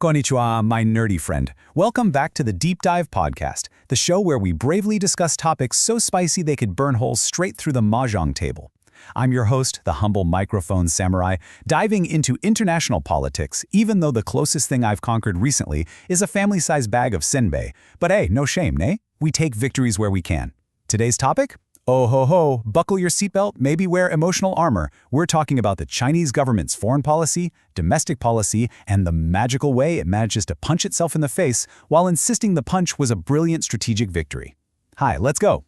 Konnichiwa, my nerdy friend. Welcome back to the Deep Dive podcast, the show where we bravely discuss topics so spicy they could burn holes straight through the mahjong table. I'm your host, the humble microphone samurai, diving into international politics, even though the closest thing I've conquered recently is a family-sized bag of senbei. But hey, no shame, nay? We take victories where we can. Today's topic? Oh ho ho, buckle your seatbelt, maybe wear emotional armor. We're talking about the Chinese government's foreign policy, domestic policy, and the magical way it manages to punch itself in the face while insisting the punch was a brilliant strategic victory. Hi, let's go.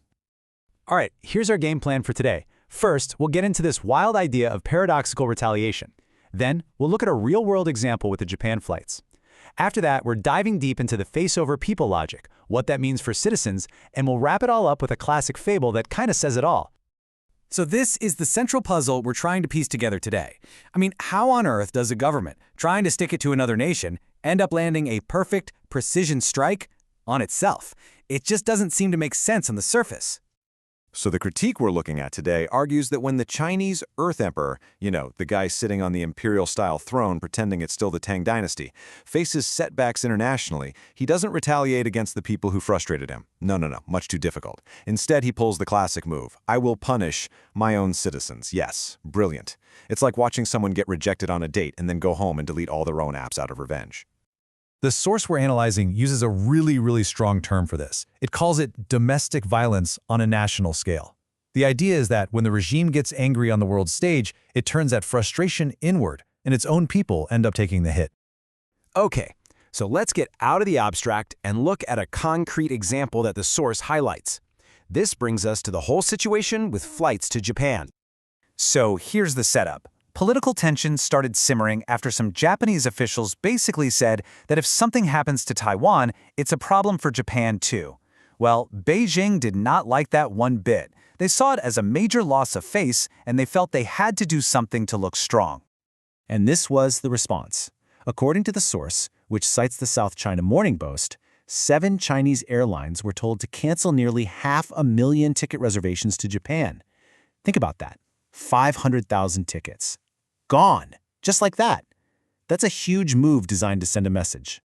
All right, here's our game plan for today. First, we'll get into this wild idea of paradoxical retaliation. Then, we'll look at a real-world example with the Japan flights. After that, we're diving deep into the face-over-people logic, what that means for citizens, and we'll wrap it all up with a classic fable that kind of says it all. So this is the central puzzle we're trying to piece together today. I mean, how on earth does a government, trying to stick it to another nation, end up landing a perfect precision strike on itself? It just doesn't seem to make sense on the surface. So the critique we're looking at today argues that when the Chinese Earth Emperor, the guy sitting on the imperial-style throne pretending it's still the Tang dynasty, faces setbacks internationally, he doesn't retaliate against the people who frustrated him. No, much too difficult. Instead, he pulls the classic move. I will punish my own citizens. Yes, brilliant. It's like watching someone get rejected on a date and then go home and delete all their own apps out of revenge. The source we're analyzing uses a really strong term for this. It calls it domestic violence on a national scale. The idea is that when the regime gets angry on the world stage, it turns that frustration inward, and its own people end up taking the hit. Okay, so let's get out of the abstract and look at a concrete example that the source highlights. This brings us to the whole situation with flights to Japan. So here's the setup. Political tensions started simmering after some Japanese officials basically said that if something happens to Taiwan, it's a problem for Japan too. Well, Beijing did not like that one bit. They saw it as a major loss of face, and they felt they had to do something to look strong. And this was the response. According to the source, which cites the South China Morning Post, 7 Chinese airlines were told to cancel nearly 500,000 ticket reservations to Japan. Think about that. 500,000 tickets. Gone. Just like that. That's a huge move designed to send a message.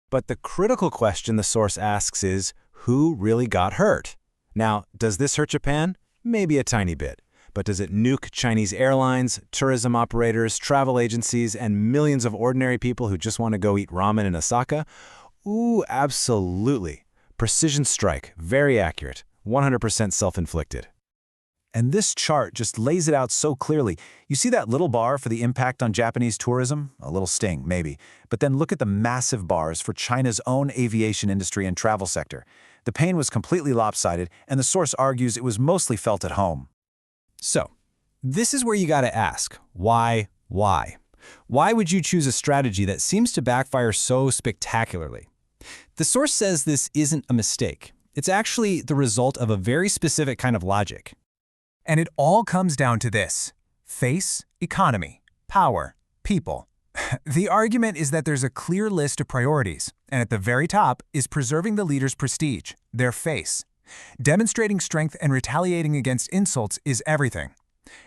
But the critical question the source asks is, who really got hurt? Now, does this hurt Japan? Maybe a tiny bit. But does it nuke Chinese airlines, tourism operators, travel agencies, and millions of ordinary people who just want to go eat ramen in Osaka? Ooh, absolutely. Precision strike. Very accurate. 100% self-inflicted. And this chart just lays it out so clearly. You see that little bar for the impact on Japanese tourism? A little sting, maybe. But then look at the massive bars for China's own aviation industry and travel sector. The pain was completely lopsided, and the source argues it was mostly felt at home. So, this is where you gotta ask, why? Why would you choose a strategy that seems to backfire so spectacularly? The source says this isn't a mistake. It's actually the result of a very specific kind of logic. And it all comes down to this: face, economy, power, people. The argument is that there's a clear list of priorities, and at the very top is preserving the leader's prestige, their face. Demonstrating strength and retaliating against insults is everything.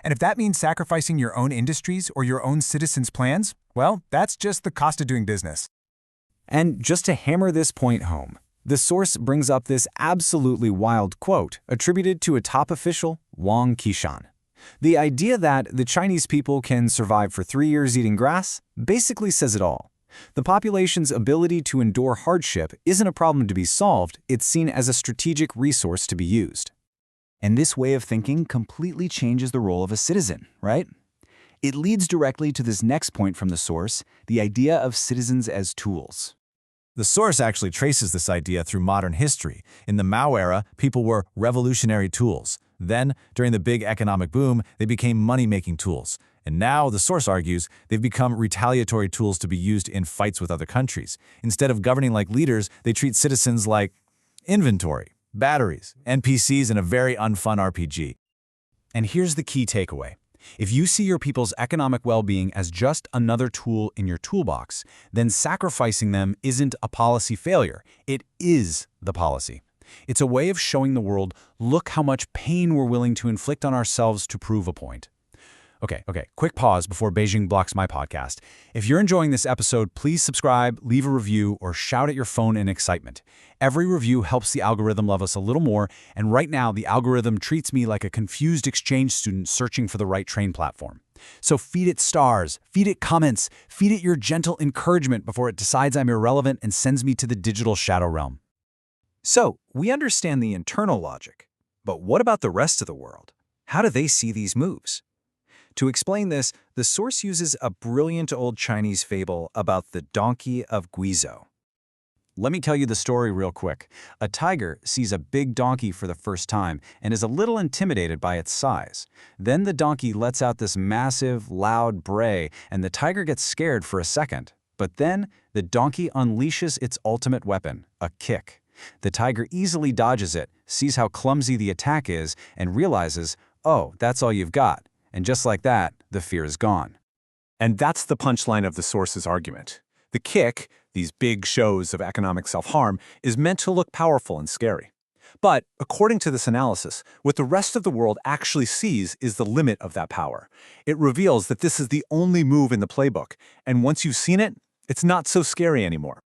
And if that means sacrificing your own industries or your own citizens' plans, well, that's just the cost of doing business. And just to hammer this point home, the source brings up this absolutely wild quote attributed to a top official, Wang Qishan. The idea that the Chinese people can survive for 3 years eating grass basically says it all. The population's ability to endure hardship isn't a problem to be solved, it's seen as a strategic resource to be used. And this way of thinking completely changes the role of a citizen, right? It leads directly to this next point from the source, the idea of citizens as tools. The source actually traces this idea through modern history. In the Mao era, people were revolutionary tools. Then, during the big economic boom, they became money-making tools. And now, the source argues, they've become retaliatory tools to be used in fights with other countries. Instead of governing like leaders, they treat citizens like inventory, batteries, NPCs in a very unfun RPG. And here's the key takeaway. If you see your people's economic well-being as just another tool in your toolbox, then sacrificing them isn't a policy failure. It is the policy. It's a way of showing the world, look how much pain we're willing to inflict on ourselves to prove a point. Okay, quick pause before Beijing blocks my podcast. If you're enjoying this episode, please subscribe, leave a review, or shout at your phone in excitement. Every review helps the algorithm love us a little more, and right now the algorithm treats me like a confused exchange student searching for the right train platform. So feed it stars, feed it comments, feed it your gentle encouragement before it decides I'm irrelevant and sends me to the digital shadow realm. So, we understand the internal logic, but what about the rest of the world? How do they see these moves? To explain this, the source uses a brilliant old Chinese fable about the donkey of Guizhou. Let me tell you the story real quick. A tiger sees a big donkey for the first time and is a little intimidated by its size. Then the donkey lets out this massive, loud bray, and the tiger gets scared for a second. But then the donkey unleashes its ultimate weapon, a kick. The tiger easily dodges it, sees how clumsy the attack is, and realizes, oh, that's all you've got. And just like that, the fear is gone. And that's the punchline of the source's argument. The kick, these big shows of economic self-harm, is meant to look powerful and scary. But according to this analysis, what the rest of the world actually sees is the limit of that power. It reveals that this is the only move in the playbook, and once you've seen it, it's not so scary anymore.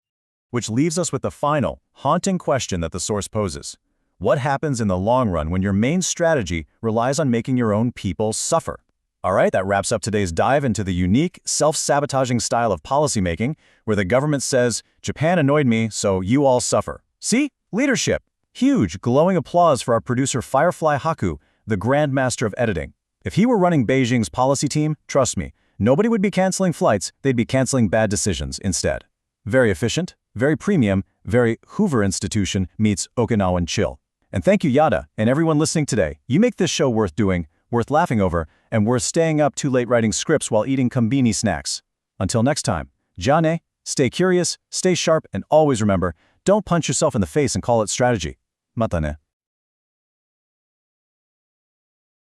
Which leaves us with the final, haunting question that the source poses. What happens in the long run when your main strategy relies on making your own people suffer? All right, that wraps up today's dive into the unique, self-sabotaging style of policymaking, where the government says, Japan annoyed me, so you all suffer. See? Leadership. Huge, glowing applause for our producer FireflyHaku, the grandmaster of editing. If he were running Beijing's policy team, trust me, nobody would be canceling flights, they'd be canceling bad decisions instead. Very efficient, very premium, very Hoover institution meets Okinawan chill. And thank you, Yada, and everyone listening today. You make this show worth doing, worth laughing over, and worth staying up too late writing scripts while eating kombini snacks. Until next time, Jane, stay curious, stay sharp, and always remember, don't punch yourself in the face and call it strategy. Mata ne.